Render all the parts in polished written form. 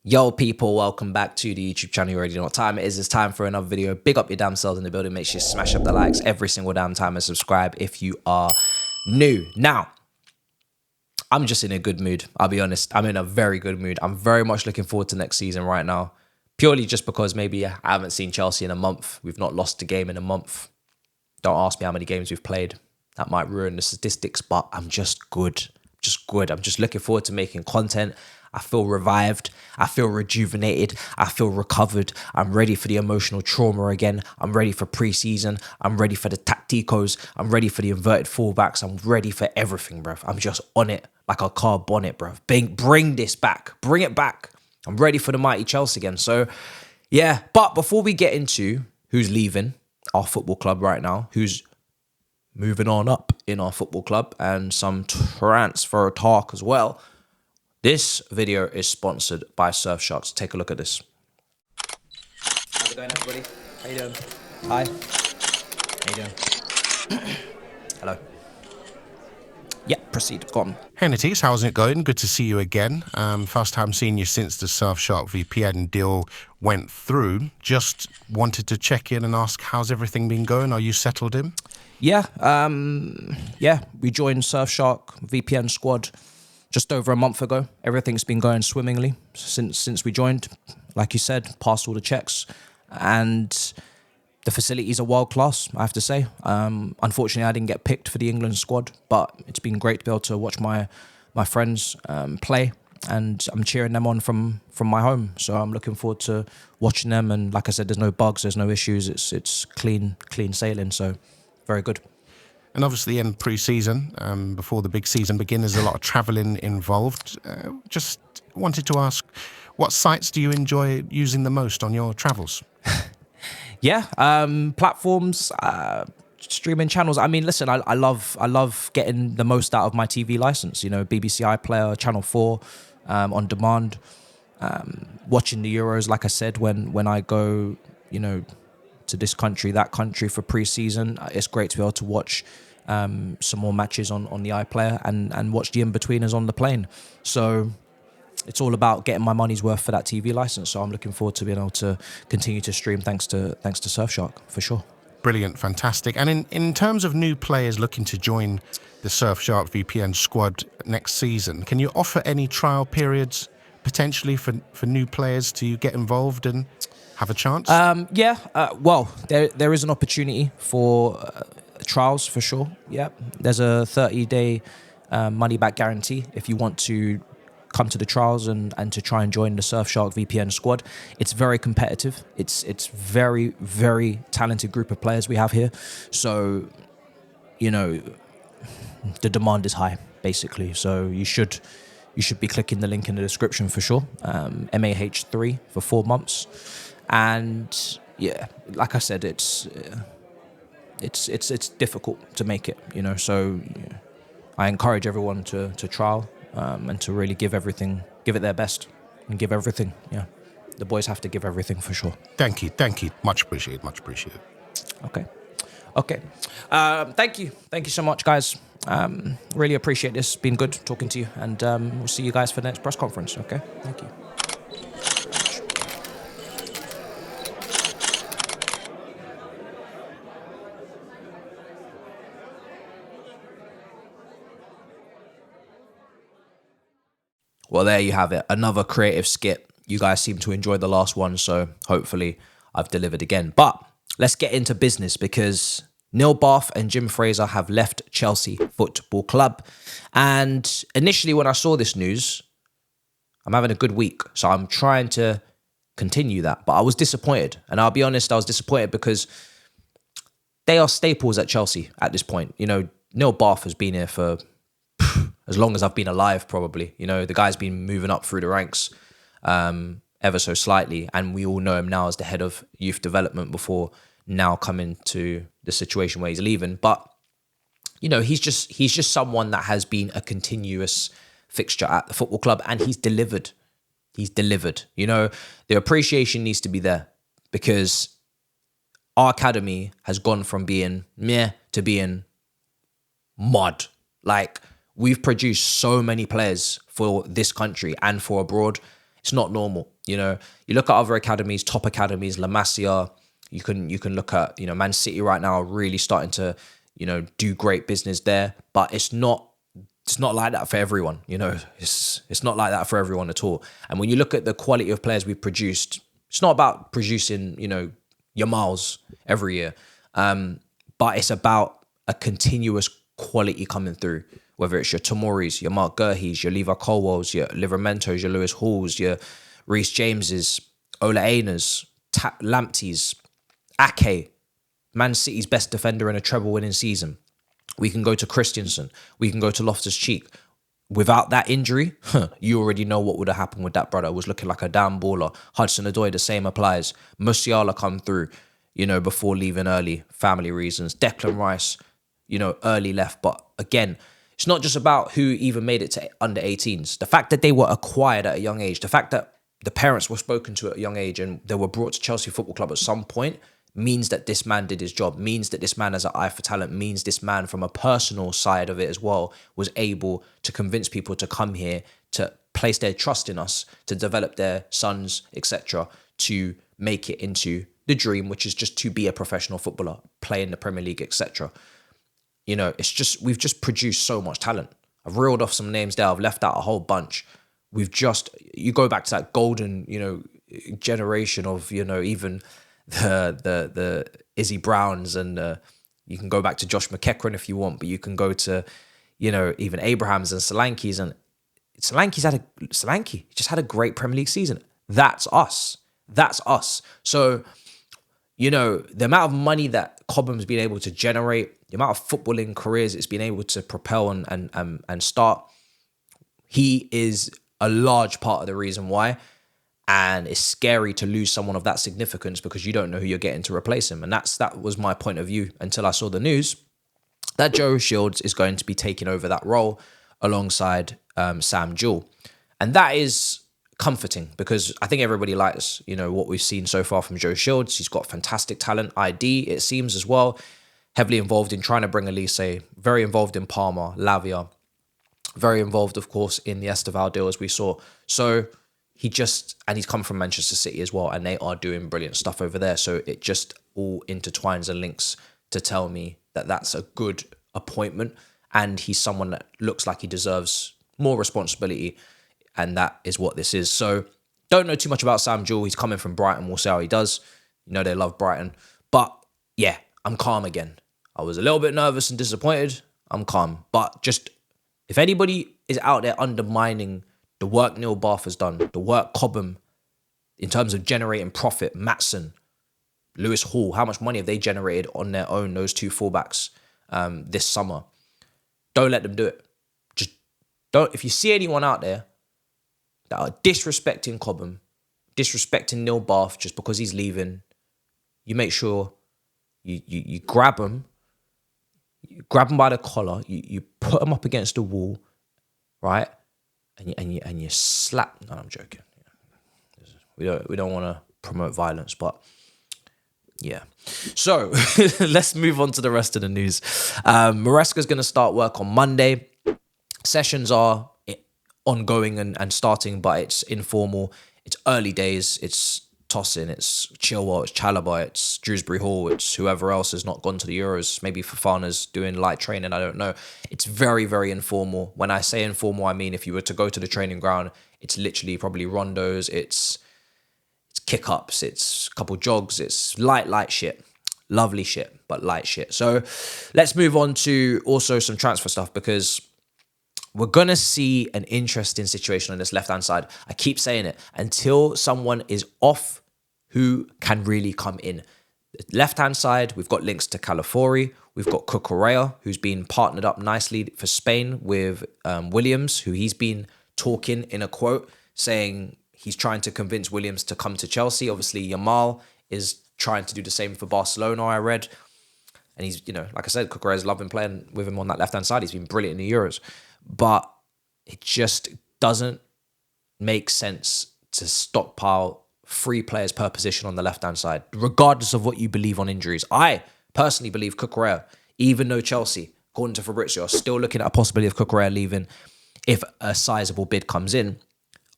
Yo people, welcome back to the YouTube channel. You already know what time it is. It's time for another video. Big up your damn selves in the building. Make sure you smash up the likes every single damn time and subscribe if you are new. Now, I'm just in a good mood. I'll be honest. I'm in a very good mood. I'm very much looking forward to next season right now. Purely just because maybe I haven't seen Chelsea in a month. We've not lost a game in a month. Don't ask me how many games we've played. That might ruin the statistics, but I'm just good. I'm just looking forward to making content. I feel revived. I feel rejuvenated. I feel recovered. I'm ready for the emotional trauma again. I'm ready for pre-season. I'm ready for the tacticos. I'm ready for the inverted fullbacks. I'm ready for everything, bruv. I'm just on it like a car bonnet, bruv. Bring this back. Bring it back. I'm ready for the mighty Chelsea again. So, yeah. But before we get into who's leaving our football club right now, who's moving on up in our football club, and some transfer talk as well, this video is sponsored by Surfshark. Take a look at this. How's it going, everybody? How you doing? Hi. How you doing? Hello. Yeah, proceed. Go on. Hey Matisse, how's it going? Good to see you again. First time seeing you since the Surfshark VPN deal went through. Just wanted to check in and ask, how's everything been going? Are you settled in? Yeah, we joined Surfshark VPN squad just over a month ago. Everything's been going swimmingly since we joined. Like you said, passed all the checks, and the facilities are world class, I have to say. Unfortunately, I didn't get picked for the England squad, but it's been great to be able to watch my friends play, and I'm cheering them on from my home. So I'm looking forward to watching them. And like I said, there's no bugs, there's no issues. It's clean sailing. So very good. And obviously in pre-season, before the big season begins, there's a lot of travelling involved. Just wanted to ask, what sites do you enjoy using the most on your travels? Yeah, platforms, streaming channels. I mean, listen, I love getting the most out of my TV license. You know, BBC iPlayer, Channel 4, on demand. Watching the Euros, like I said, when I go, you know, to this country, that country for pre-season, it's great to be able to watch some more matches on the iPlayer and watch the in-betweeners on the plane. So it's all about getting my money's worth for that TV license. So I'm looking forward to being able to continue to stream thanks to Surfshark, for sure. Brilliant, fantastic. And in terms of new players looking to join the Surfshark VPN squad next season, can you offer any trial periods potentially for new players to get involved and have a chance? Well, there is an opportunity for trials for sure. Yeah, there's a 30-day money back guarantee if you want to come to the trials and to try and join the Surfshark VPN squad. It's very competitive. It's very, very talented group of players we have here. So, you know, the demand is high basically. So you should be clicking the link in the description for sure. MAH3 for 4 months. And yeah, like I said, it's difficult to make it, you know. So yeah, I encourage everyone to trial and to really give it their best and give everything. Yeah, the boys have to give everything for sure. Thank you, much appreciated. Okay. Thank you so much, guys. Really appreciate this. Been good talking to you, and we'll see you guys for the next press conference. Okay, thank you. Well, there you have it. Another creative skit. You guys seem to enjoy the last one, so hopefully I've delivered again. But let's get into business, because Neil Bath and Jim Fraser have left Chelsea Football Club. And initially when I saw this news, I'm having a good week, so I'm trying to continue that. But I was disappointed. And I'll be honest, I was disappointed because they are staples at Chelsea at this point. You know, Neil Bath has been here for as long as I've been alive, probably. You know, the guy's been moving up through the ranks ever so slightly, and we all know him now as the head of youth development before now coming to the situation where he's leaving. But, you know, he's just someone that has been a continuous fixture at the football club, and he's delivered. You know, the appreciation needs to be there, because our academy has gone from being meh to being mud. Like, we've produced so many players for this country and for abroad. It's not normal. You know, you look at other academies, top academies, La Masia. You can look at, you know, Man City right now are really starting to, you know, do great business there. But it's not like that for everyone. You know, it's not like that for everyone at all. And when you look at the quality of players we've produced, it's not about producing, you know, your miles every year, but it's about a continuous quality coming through. Whether it's your Tomoris, your Mark Gurheys, your Levi Colwells, your Livermentos, your Lewis Halls, your Reece Jameses, Ola Ainers, Lampteys, Ake, Man City's best defender in a treble-winning season. We can go to Christensen. We can go to Loftus-Cheek. Without that injury, you already know what would have happened with that brother. Was looking like a damn baller. Hudson-Odoi, the same applies. Musiala come through, you know, before leaving early, family reasons. Declan Rice, you know, early left. But again, it's not just about who even made it to under 18s. The fact that they were acquired at a young age, the fact that the parents were spoken to at a young age and they were brought to Chelsea Football Club at some point means that this man did his job, means that this man has an eye for talent, means this man from a personal side of it as well was able to convince people to come here, to place their trust in us, to develop their sons, etc., to make it into the dream, which is just to be a professional footballer, play in the Premier League, etc. You know, it's just, we've just produced so much talent. I've reeled off some names there. I've left out a whole bunch. You go back to that golden, you know, generation of, you know, even the Izzy Browns, and you can go back to Josh McEachran if you want, but you can go to, you know, even Abrahams and Solankis, and Solanke just had a great Premier League season. That's us. So, you know, the amount of money that Cobham's been able to generate, the amount of footballing careers it's been able to propel and start, he is a large part of the reason why. And it's scary to lose someone of that significance because you don't know who you're getting to replace him. And that was my point of view until I saw the news that Joe Shields is going to be taking over that role alongside Sam Jewell. And that is comforting because I think everybody likes, you know, what we've seen so far from Joe Shields. He's got fantastic talent, ID, it seems, as well. Heavily involved in trying to bring Elise, very involved in Parma, Lavia, very involved, of course, in the Esteval deal, as we saw. So he's come from Manchester City as well, and they are doing brilliant stuff over there. So it just all intertwines and links to tell me that that's a good appointment, and he's someone that looks like he deserves more responsibility, and that is what this is. So don't know too much about Sam Jewell. He's coming from Brighton. We'll see how he does. You know, they love Brighton. But yeah, I'm calm again. I was a little bit nervous and disappointed. I'm calm. But just, if anybody is out there undermining the work Neil Bath has done, the work Cobham, in terms of generating profit, Matson, Lewis Hall, how much money have they generated on their own, those two fullbacks, this summer? Don't let them do it. Just don't. If you see anyone out there that are disrespecting Cobham, disrespecting Neil Bath just because he's leaving, you make sure you grab him, by the collar, you put him up against the wall, right? And you slap. No, I'm joking. We don't want to promote violence, but yeah. So let's move on to the rest of the news. Maresca's going to start work on Monday. Sessions are ongoing and starting, but it's informal. It's early days. It's Tosin, it's Chilwell, it's Chalobah, it's Dewsbury Hall, it's whoever else has not gone to the Euros. Maybe Fofana's doing light training, I don't know. It's very, very informal. When I say informal, I mean if you were to go to the training ground, it's literally probably rondos, it's kick-ups, it's a couple jogs, it's light shit. Lovely shit, but light shit. So let's move on to also some transfer stuff, because we're going to see an interesting situation on this left-hand side. I keep saying it. Until someone is off, who can really come in? The left-hand side, we've got links to Calafori. We've got Cucurella, who's been partnered up nicely for Spain with Williams, who he's been talking in a quote, saying he's trying to convince Williams to come to Chelsea. Obviously, Yamal is trying to do the same for Barcelona, I read. And he's, you know, like I said, Cucurella's loving playing with him on that left-hand side. He's been brilliant in the Euros. But it just doesn't make sense to stockpile 3 players per position on the left-hand side, regardless of what you believe on injuries. I personally believe Cucurella, even though Chelsea, according to Fabrizio, are still looking at a possibility of Cucurella leaving if a sizable bid comes in.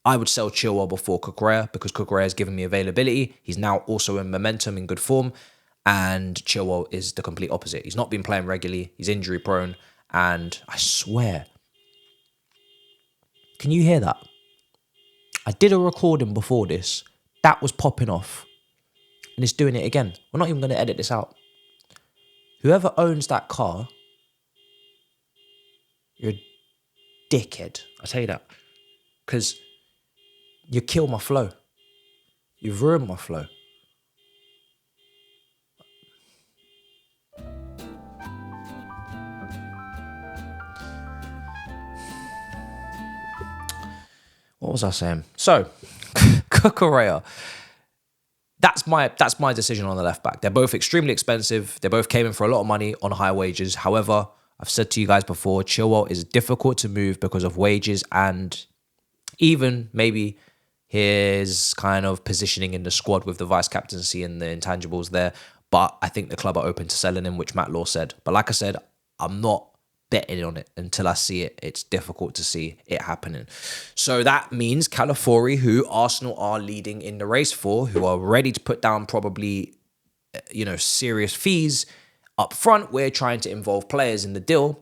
I would sell Chilwell before Cucurella because Cucurella has given me availability. He's now also in momentum, in good form. And Chilwell is the complete opposite. He's not been playing regularly. He's injury prone. And I swear, can you hear that? I did a recording before this. That was popping off. And it's doing it again. We're not even going to edit this out. Whoever owns that car, you're a dickhead. I'll tell you that. Because you killed my flow. You've ruined my flow. What was I saying? So, Cucurella. That's my decision on the left back. They're both extremely expensive. They both came in for a lot of money on high wages. However, I've said to you guys before, Chilwell is difficult to move because of wages and even maybe his kind of positioning in the squad with the vice captaincy and the intangibles there. But I think the club are open to selling him, which Matt Law said. But like I said, I'm not betting on it until I see it. It's difficult to see it happening. So that means Calafori, who Arsenal are leading in the race for, who are ready to put down probably, serious fees up front. We're trying to involve players in the deal,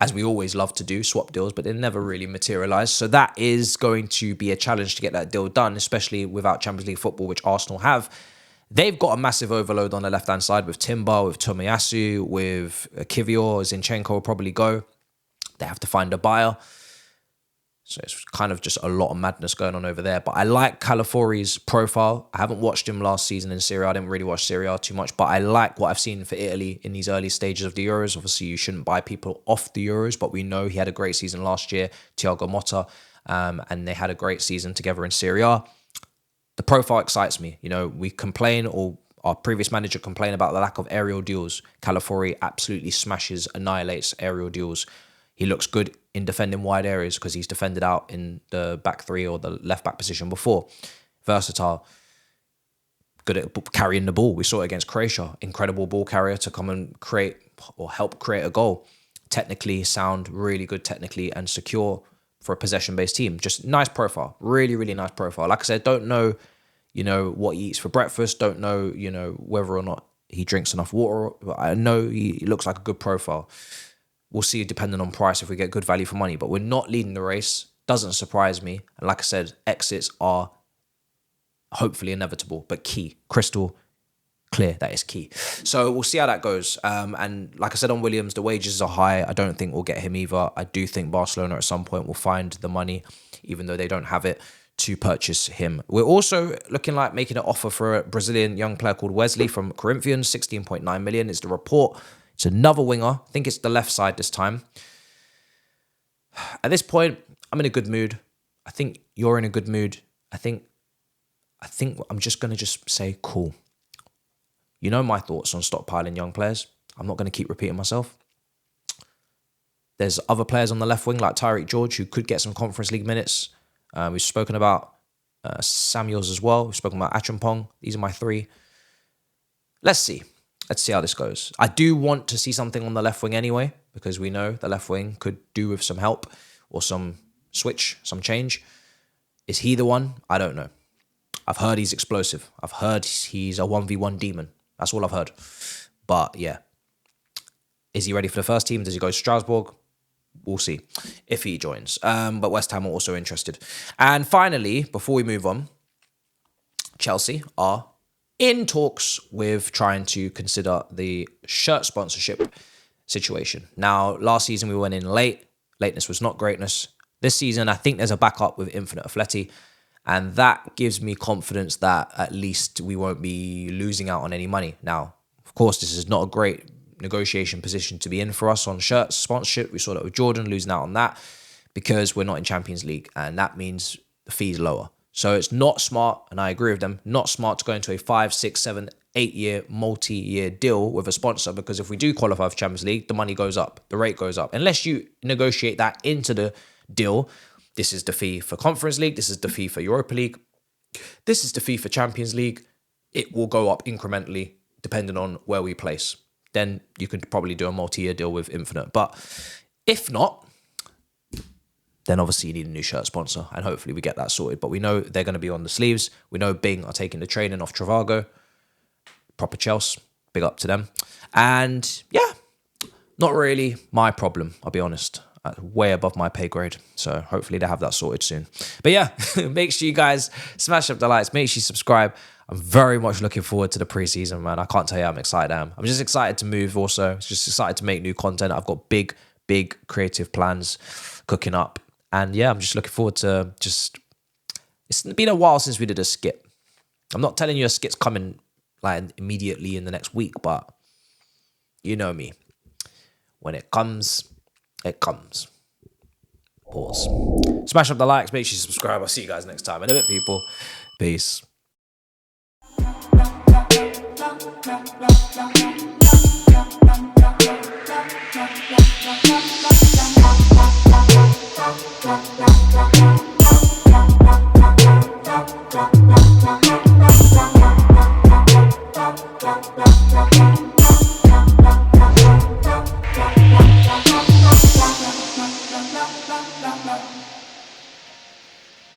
as we always love to do, swap deals, but they never really materialise. So that is going to be a challenge to get that deal done, especially without Champions League football, which Arsenal have. They've got a massive overload on the left-hand side with Timber, with Tomiyasu, with Kivior. Zinchenko will probably go. They have to find a buyer. So it's kind of just a lot of madness going on over there. But I like Calafori's profile. I haven't watched him last season in Serie A. I didn't really watch Serie A too much, but I like what I've seen for Italy in these early stages of the Euros. Obviously, you shouldn't buy people off the Euros, but we know he had a great season last year, Thiago Motta, and they had a great season together in Serie A. The profile excites me. We complain, or our previous manager complained about the lack of aerial duels. Calafori absolutely annihilates aerial duels. He looks good in defending wide areas because he's defended out in the back three or the left back position before. Versatile. Good at carrying the ball. We saw it against Croatia. Incredible ball carrier to come and create or help create a goal. Technically sound, really good technically and secure for a possession-based team. Just nice profile. Really, really nice profile. Like I said, don't know, what he eats for breakfast. Don't know, whether or not he drinks enough water. But I know he looks like a good profile. We'll see depending on price if we get good value for money. But we're not leading the race. Doesn't surprise me. And like I said, exits are hopefully inevitable, but key. Crystal clear. That is key. So we'll see how that goes. And like I said on Williams, the wages are high. I don't think we'll get him either. I do think Barcelona at some point will find the money, even though they don't have it, to purchase him. We're also looking like making an offer for a Brazilian young player called Wesley from Corinthians. 16.9 million is the report. It's another winger. I think it's the left side this time. At this point, I'm in a good mood. I think you're in a good mood. I think I'm just going to say cool. You know my thoughts on stockpiling young players. I'm not going to keep repeating myself. There's other players on the left wing like Tyreek George who could get some Conference League minutes. We've spoken about Samuels as well. We've spoken about Achampong. These are my three. Let's see how this goes. I do want to see something on the left wing anyway, because we know the left wing could do with some help or some switch, some change. Is he the one? I don't know. I've heard he's explosive. I've heard he's a 1v1 demon. That's all I've heard. But yeah. Is he ready for the first team? Does he go to Strasbourg? We'll see if he joins. But West Ham are also interested. And finally, before we move on, Chelsea are in talks with trying to consider the shirt sponsorship situation. Now, last season we went in late. Lateness was not greatness. This season, I think there's a backup with Infinite Athletic, and that gives me confidence that at least we won't be losing out on any money. Now, of course, this is not a great negotiation position to be in for us on shirt sponsorship. We saw that with Jordan losing out on that because we're not in Champions League, and that means the fee's lower. So it's not smart, and I agree with them, not smart to go into a 5, 6, 7, 8-year, multi-year deal with a sponsor, because if we do qualify for Champions League, the money goes up, the rate goes up. Unless you negotiate that into the deal, this is the fee for Conference League, this is the fee for Europa League, this is the fee for Champions League. It will go up incrementally depending on where we place. Then you could probably do a multi-year deal with Infinite. But if not, then obviously you need a new shirt sponsor, and hopefully we get that sorted. But we know they're going to be on the sleeves. We know Bing are taking the training off Travago. Proper Chelsea. Big up to them. And yeah, not really my problem, I'll be honest. Way above my pay grade. So hopefully they have that sorted soon. But yeah, make sure you guys smash up the likes. Make sure you subscribe. I'm very much looking forward to the preseason, man. I can't tell you how excited I am. I'm just excited to move also. Just excited to make new content. I've got big creative plans cooking up. And yeah, I'm just looking forward to it's been a while since we did a skit. I'm not telling you a skit's coming like immediately in the next week, but you know me. When it comes, it comes. Pause. Smash up the likes, make sure you subscribe. I'll see you guys next time. In a bit, people. Peace.